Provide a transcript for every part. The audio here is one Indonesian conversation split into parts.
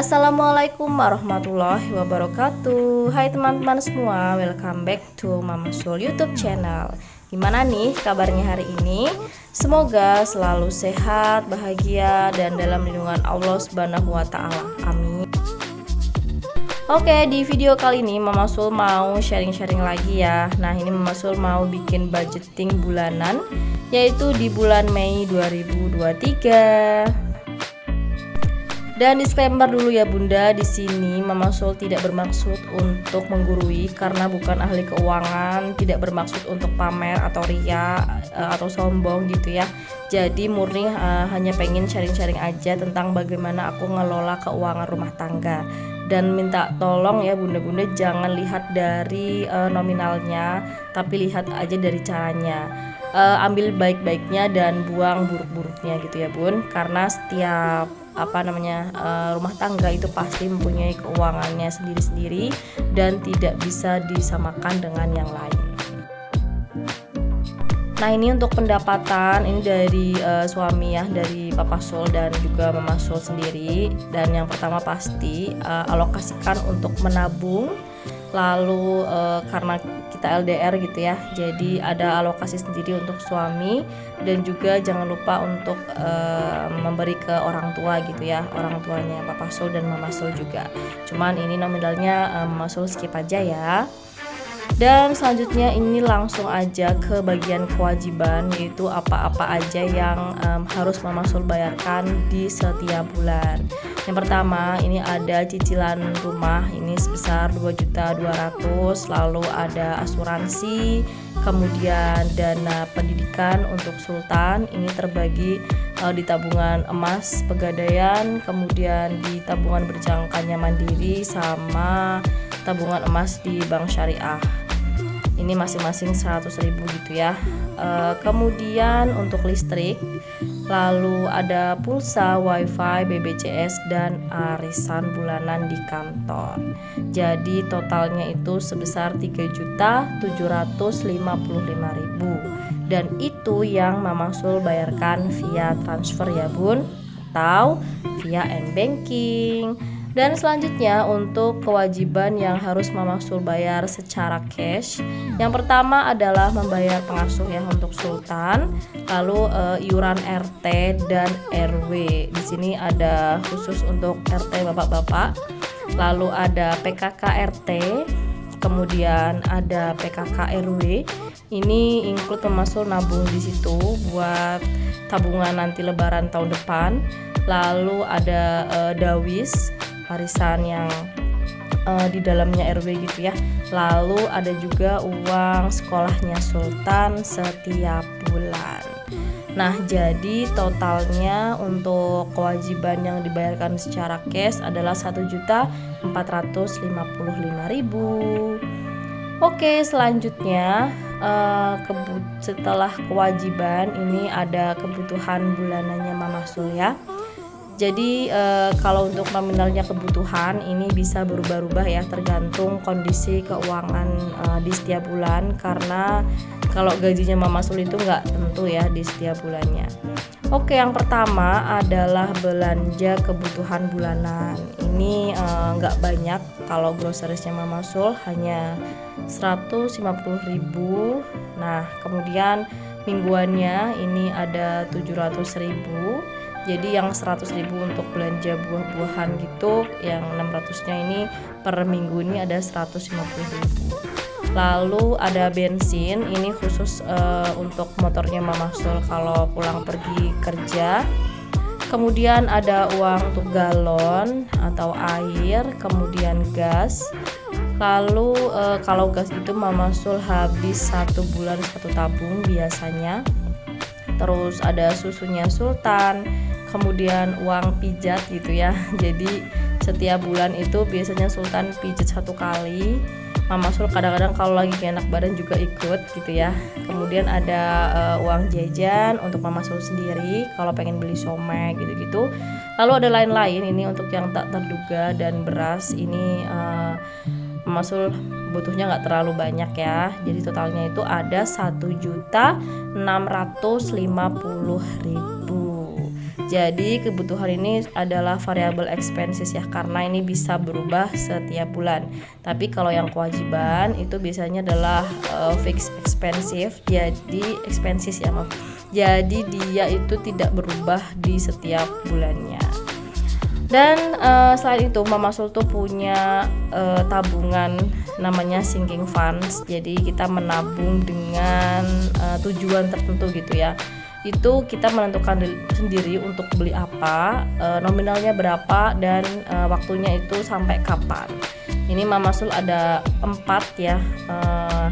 Assalamualaikum warahmatullahi wabarakatuh. Hai teman-teman semua, welcome back to Mama Sul YouTube channel. Gimana nih kabarnya hari ini? Semoga selalu sehat, bahagia, dan dalam lindungan Allah Subhanahu wa Ta'ala. Amin. Oke, di video kali ini Mama Sul mau sharing-sharing lagi ya. Nah, ini Mama Sul mau bikin budgeting bulanan, yaitu di bulan Mei 2023. Dan disclaimer dulu ya Bunda, di sini Mama Sul tidak bermaksud untuk menggurui karena bukan ahli keuangan, tidak bermaksud untuk pamer atau ria atau sombong gitu ya. Jadi murni hanya pengen sharing-sharing aja tentang bagaimana aku ngelola keuangan rumah tangga. Dan minta tolong ya bunda-bunda, jangan lihat dari nominalnya, tapi lihat aja dari caranya. Ambil baik-baiknya dan buang buruk-buruknya gitu ya Bun, karena setiap rumah tangga itu pasti mempunyai keuangannya sendiri-sendiri dan tidak bisa disamakan dengan yang lain. Nah, ini untuk pendapatan ini dari suami ya, dari Papa Sul dan juga Mama Sul sendiri. Dan yang pertama pasti alokasikan untuk menabung. Lalu karena kita LDR gitu ya, jadi ada alokasi sendiri untuk suami. Dan juga jangan lupa untuk memberi ke orang tua gitu ya, orang tuanya Papa Sul dan Mama Sul juga. Cuman ini nominalnya Mama Sul skip aja ya. Dan selanjutnya ini langsung aja ke bagian kewajiban, yaitu apa-apa aja yang harus Mama Sul bayarkan di setiap bulan. Yang pertama ini ada cicilan rumah, ini sebesar 2.200.000, lalu ada asuransi, kemudian dana pendidikan untuk Sultan, ini terbagi di tabungan emas pegadaian, kemudian di tabungan berjangkanya mandiri, sama tabungan emas di bank syariah. Ini masing-masing 100.000 gitu ya. Kemudian untuk listrik, lalu ada pulsa, wifi, BBCS, dan arisan bulanan di kantor. Jadi totalnya itu sebesar 3.755.000. Dan itu yang Mama Sul bayarkan via transfer ya Bun, atau via m-banking. Dan selanjutnya untuk kewajiban yang harus Mama Sul bayar secara cash, yang pertama adalah membayar pengasuh ya untuk Sultan, lalu iuran RT dan RW. Di sini ada khusus untuk RT bapak-bapak, lalu ada PKK RT, kemudian ada PKK RW. Ini include Mama Sul nabung di situ buat tabungan nanti Lebaran tahun depan. Lalu ada dawis, warisan yang di dalamnya RW gitu ya. Lalu ada juga uang sekolahnya Sultan setiap bulan. Nah, jadi totalnya untuk kewajiban yang dibayarkan secara cash adalah 1.455.000. Oke, selanjutnya setelah kewajiban ini ada kebutuhan bulanannya Mama Sul ya. Jadi kalau untuk nominalnya kebutuhan ini bisa berubah-ubah ya, tergantung kondisi keuangan di setiap bulan, karena kalau gajinya Mama Sul itu nggak tentu ya di setiap bulannya. Oke, yang pertama adalah belanja kebutuhan bulanan. Ini nggak banyak, kalau grocerisnya Mama Sul hanya 150.000. Nah, kemudian mingguannya ini ada 700.000. Jadi yang 100.000 untuk belanja buah-buahan gitu, yang 600-nya ini per minggu ini ada 150.000. Lalu ada bensin, ini khusus untuk motornya Mama Sul kalau pulang pergi kerja. Kemudian ada uang untuk galon atau air, kemudian gas. Lalu kalau gas itu Mama Sul habis 1 bulan 1 tabung biasanya. Terus ada susunya Sultan, kemudian uang pijat gitu ya. Jadi setiap bulan itu biasanya Sultan pijat 1 kali. Mama Sul kadang-kadang kalau lagi gak enak badan juga ikut gitu ya. Kemudian ada uang jajan untuk Mama Sul sendiri kalau pengen beli somai gitu-gitu. Lalu ada lain-lain, ini untuk yang tak terduga, dan beras ini Mama Sul butuhnya nggak terlalu banyak ya. Jadi totalnya itu ada 1.650.000. Jadi kebutuhan ini adalah variable expenses ya, karena ini bisa berubah setiap bulan. Tapi kalau yang kewajiban itu biasanya adalah fixed expenses, jadi expenses ya maaf. Jadi dia itu tidak berubah di setiap bulannya. Dan selain itu Mama Sul tuh punya tabungan namanya sinking funds. Jadi kita menabung dengan tujuan tertentu gitu ya. Itu kita menentukan sendiri untuk beli apa, nominalnya berapa, dan waktunya itu sampai kapan. Ini Mama Sul ada 4 ya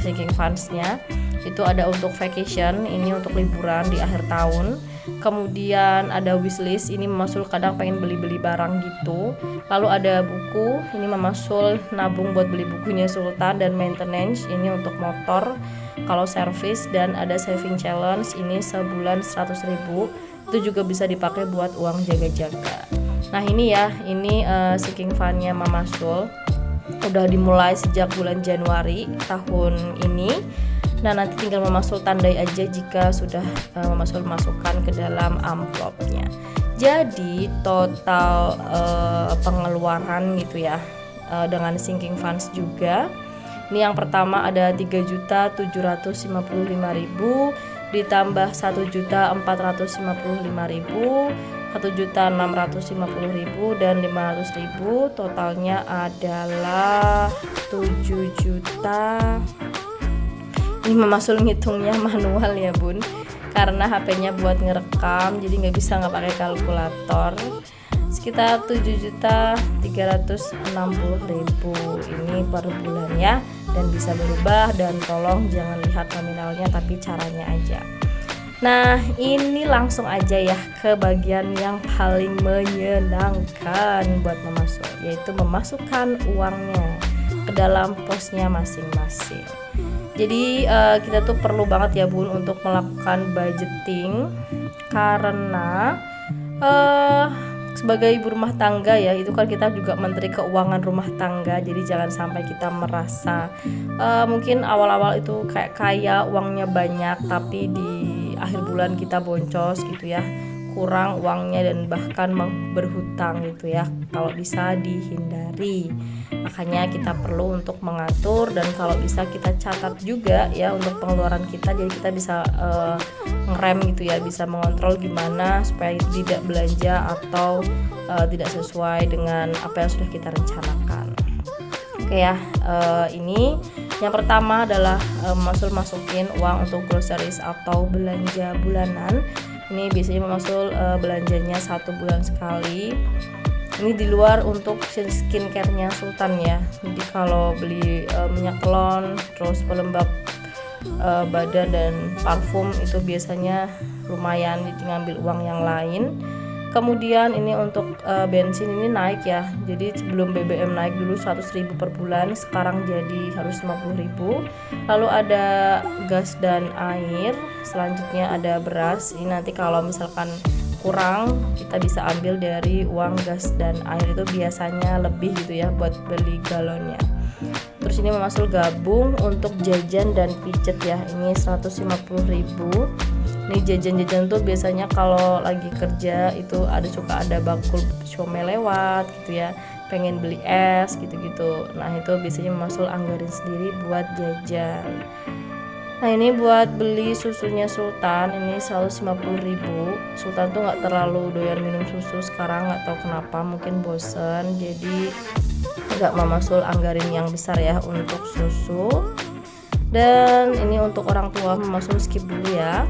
sinking funds-nya. Itu ada untuk vacation, ini untuk liburan di akhir tahun. Kemudian ada wishlist, ini Mama Sul kadang pengen beli-beli barang gitu. Lalu ada buku, ini Mama Sul nabung buat beli bukunya Sultan, dan maintenance ini untuk motor kalau service, dan ada saving challenge, ini sebulan 100.000, itu juga bisa dipakai buat uang jaga-jaga. Nah ini ya, ini sinking fund-nya Mama Sul udah dimulai sejak bulan Januari tahun ini. Nah nanti tinggal Mama Sul tandai aja jika sudah Mama Sul masukkan ke dalam amplopnya. Jadi total pengeluaran gitu ya dengan sinking funds juga. Ini yang pertama ada 3.755.000 ditambah 1.455.000, 1.650.000 dan 500.000, totalnya adalah 7 juta. Ini Mama Sul ngitungnya manual ya Bun, karena HP-nya buat ngerekam, jadi nggak bisa nggak pakai kalkulator. Sekitar 7.360.000 ini per bulan ya, dan bisa berubah, dan tolong jangan lihat nominalnya tapi caranya aja. Nah ini langsung aja ya ke bagian yang paling menyenangkan buat Mama Sul, yaitu memasukkan uangnya ke dalam posnya masing-masing. Jadi kita tuh perlu banget ya Bun untuk melakukan budgeting, karena sebagai ibu rumah tangga ya, itu kan kita juga menteri keuangan rumah tangga. Jadi jangan sampai kita merasa mungkin awal-awal itu kayak kaya, uangnya banyak, tapi di akhir bulan kita boncos gitu ya, kurang uangnya dan bahkan berhutang gitu ya. Kalau bisa dihindari, makanya kita perlu untuk mengatur, dan kalau bisa kita catat juga ya untuk pengeluaran kita, jadi kita bisa ngerem gitu ya, bisa mengontrol gimana supaya tidak belanja atau tidak sesuai dengan apa yang sudah kita rencanakan. Oke ya, ini yang pertama adalah Mama Sul masukin uang untuk groceries atau belanja bulanan. Ini biasanya Mama Sul belanjanya 1 bulan sekali. Ini di luar untuk skincare-nya Sultan ya. Jadi kalau beli minyak telon, terus pelembab badan dan parfum itu biasanya lumayan, ngambil uang yang lain. Kemudian ini untuk bensin ini naik ya. Jadi sebelum BBM naik dulu 100.000 per bulan, sekarang jadi harus 50.000. Lalu ada gas dan air, selanjutnya ada beras. Ini nanti kalau misalkan kurang kita bisa ambil dari uang gas dan air, itu biasanya lebih gitu ya buat beli galonnya. Terus ini Mama Sul gabung untuk jajan dan pijet ya, ini 150.000. Ini jajan-jajan tuh biasanya kalau lagi kerja itu suka ada bakul siomay lewat gitu ya, pengen beli es gitu-gitu. Nah itu biasanya Mama Sul anggarin sendiri buat jajan. Nah ini buat beli susunya Sultan, ini 150.000. Sultan tuh nggak terlalu doyan minum susu sekarang, nggak tahu kenapa, mungkin bosen, jadi agak Mama Sul anggarin yang besar ya untuk susu. Dan ini untuk orang tua Mama Sul skip dulu ya.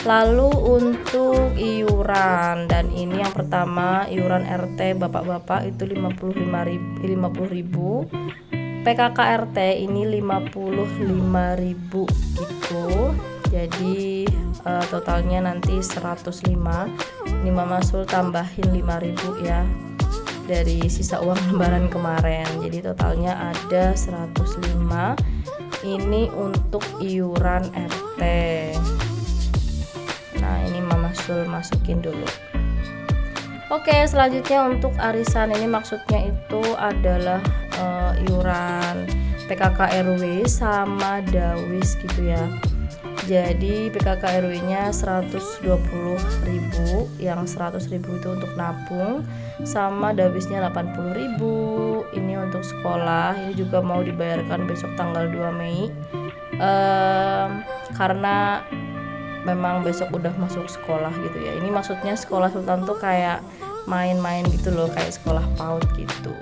Lalu untuk iuran, dan ini yang pertama iuran RT bapak-bapak itu 50.000, PKK RT ini 55.000 gitu. Jadi totalnya nanti 105. Ini Mama Sul tambahin 5.000 ya dari sisa uang lebaran kemarin. Jadi totalnya ada 105. Ini untuk iuran RT. Nah ini Mama Sul masukin dulu. Oke, selanjutnya untuk arisan, ini maksudnya itu adalah iuran PKK RW sama Dawis gitu ya. Jadi PKK RW-nya 120.000, yang 100.000 itu untuk nabung, sama dabisnya 80.000. Ini untuk sekolah, ini juga mau dibayarkan besok tanggal 2 Mei. Karena memang besok udah masuk sekolah gitu ya. Ini maksudnya sekolah Sultan tuh kayak main-main gitu loh, kayak sekolah PAUD gitu.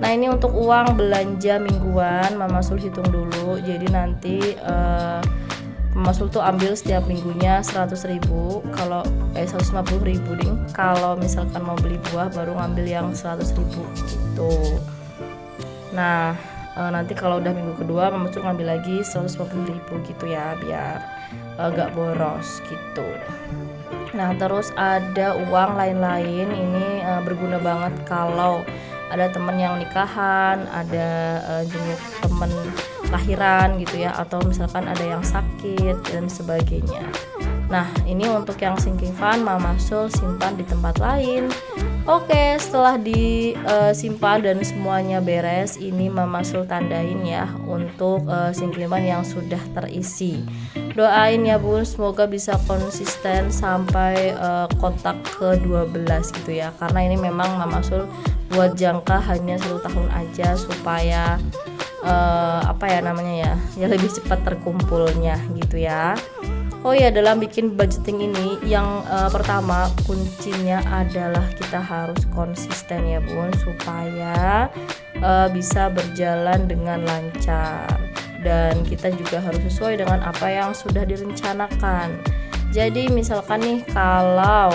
Nah ini untuk uang belanja mingguan, Mama Sul hitung dulu. Jadi nanti Mama Sul tuh ambil setiap minggunya 100.000, kalau 150.000 ding. Kalau misalkan mau beli buah baru ngambil yang 100.000 gitu. Nah nanti kalau udah minggu kedua Mama Sul ngambil lagi 150.000 gitu ya, biar gak boros gitu. Nah terus ada uang lain-lain, ini berguna banget kalau ada temen yang nikahan, ada jenguk temen lahiran gitu ya, atau misalkan ada yang sakit dan sebagainya. Nah ini untuk yang sinking fund Mama Sul simpan di tempat lain. Oke, setelah disimpan dan semuanya beres, ini Mama Sul tandain ya untuk sinking fund yang sudah terisi. Doain ya Bun, semoga bisa konsisten sampai kotak ke-12 gitu ya, karena ini memang Mama Sul buat jangka hanya 1 tahun aja, supaya ya lebih cepat terkumpulnya gitu ya. Oh ya, dalam bikin budgeting ini yang pertama kuncinya adalah kita harus konsisten ya Bun, supaya bisa berjalan dengan lancar, dan kita juga harus sesuai dengan apa yang sudah direncanakan. Jadi misalkan nih kalau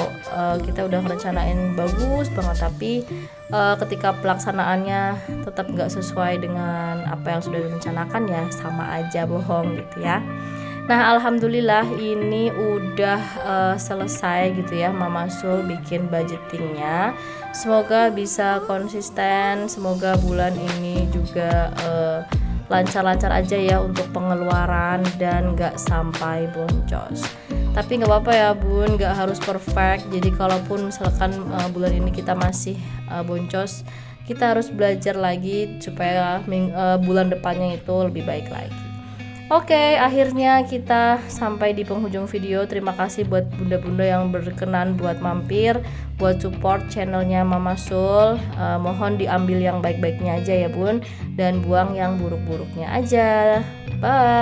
kita udah merencanain bagus banget, tapi ketika pelaksanaannya tetap nggak sesuai dengan apa yang sudah direncanakan, ya sama aja bohong gitu ya. Nah alhamdulillah ini udah selesai gitu ya Mama Sul bikin budgetingnya. Semoga bisa konsisten, semoga bulan ini juga lancar-lancar aja ya untuk pengeluaran dan gak sampai boncos. Tapi nggak apa-apa ya Bun, nggak harus perfect. Jadi kalaupun misalkan bulan ini kita masih boncos, kita harus belajar lagi supaya bulan depannya itu lebih baik lagi. Oke, akhirnya kita sampai di penghujung video. Terima kasih buat bunda-bunda yang berkenan buat mampir, buat support channelnya Mama Sul. Mohon diambil yang baik-baiknya aja ya Bun, dan buang yang buruk-buruknya aja. Bye.